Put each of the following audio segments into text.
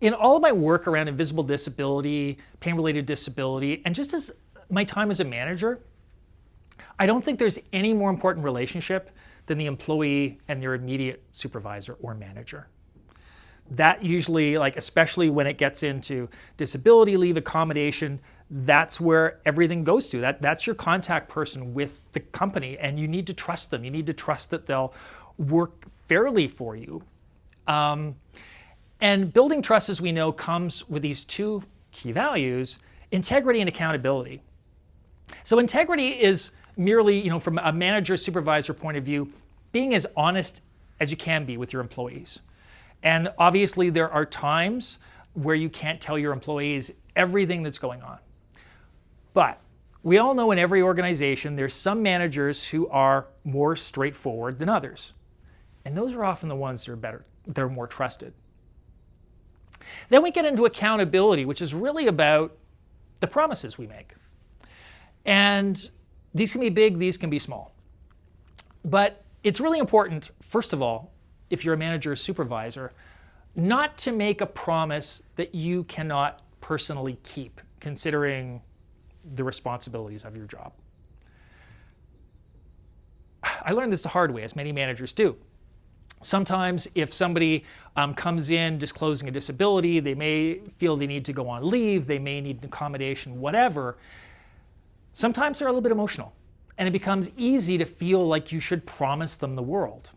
in all of my work around invisible disability, pain-related disability, and just as my time as a manager, I don't think there's any more important relationship than the employee and their immediate supervisor or manager. That usually, like especially when it gets into disability leave accommodation, that's where everything goes to. That's your contact person with the company, and you need to trust them. You need to trust that they'll work fairly for you. And building trust, as we know, comes with these two key values: integrity and accountability. So integrity is merely, from a manager supervisor point of view, being as honest as you can be with your employees. And obviously there are times where you can't tell your employees everything that's going on. But we all know in every organization there's some managers who are more straightforward than others. And those are often the ones that are better, they're more trusted. Then we get into accountability, which is really about the promises we make. And these can be big, these can be small. But it's really important, first of all, if you're a manager or supervisor, not to make a promise that you cannot personally keep, considering the responsibilities of your job. I learned this the hard way, as many managers do. Sometimes if somebody comes in disclosing a disability, they may feel they need to go on leave, they may need an accommodation, whatever. Sometimes they're a little bit emotional, and it becomes easy to feel like you should promise them the world.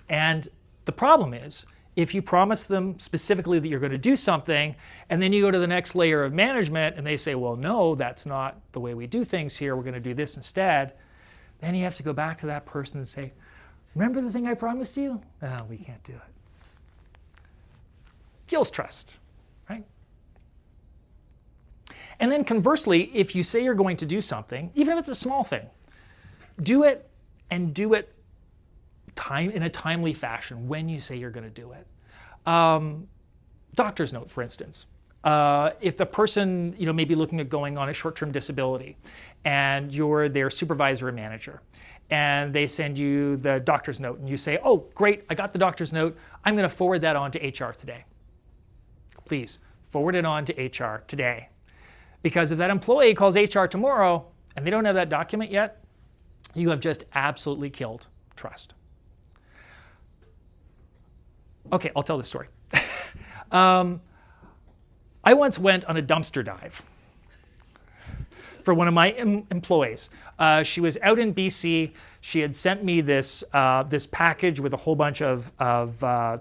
And the problem is, if you promise them specifically that you're going to do something, and then you go to the next layer of management and they say, well, no, that's not the way we do things here, we're going to do this instead, then you have to go back to that person and say, remember the thing I promised you? Oh, we can't do it. Kills trust, right? And then conversely, if you say you're going to do something, even if it's a small thing, do it, and do it in a timely fashion when you say you're going to do it. Doctor's note, for instance. If the person may be looking at going on a short-term disability, and you're their supervisor or manager, and they send you the doctor's note, and you say, oh, great, I got the doctor's note, I'm going to forward that on to HR today. Please, forward it on to HR today. Because if that employee calls HR tomorrow, and they don't have that document yet, you have just absolutely killed trust. Okay, I'll tell this story. I once went on a dumpster dive for one of my employees. She was out in BC. She had sent me this package with a whole bunch of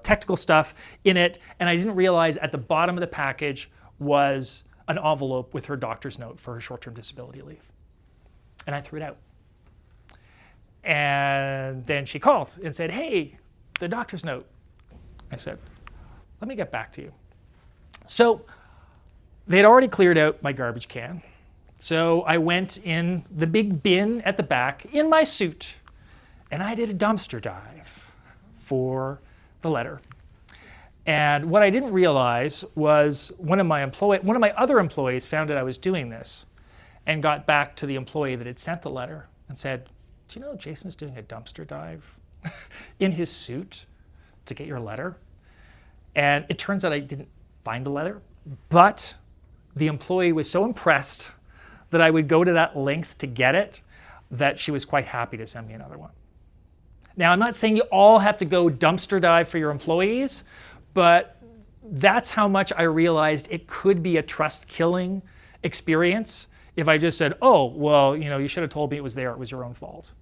technical stuff in it, and I didn't realize at the bottom of the package was an envelope with her doctor's note for her short-term disability leave. And I threw it out. And then she called and said, hey, the doctor's note. I said, let me get back to you. So they had already cleared out my garbage can. So I went in the big bin at the back in my suit, and I did a dumpster dive for the letter. And what I didn't realize was one of my other employees found out I was doing this and got back to the employee that had sent the letter and said, do you know Jason's doing a dumpster dive in his suit to get your letter? And it turns out I didn't find the letter, but the employee was so impressed that I would go to that length to get it that she was quite happy to send me another one. Now, I'm not saying you all have to go dumpster dive for your employees, but that's how much I realized it could be a trust-killing experience if I just said, oh, well, you should have told me it was there, it was your own fault.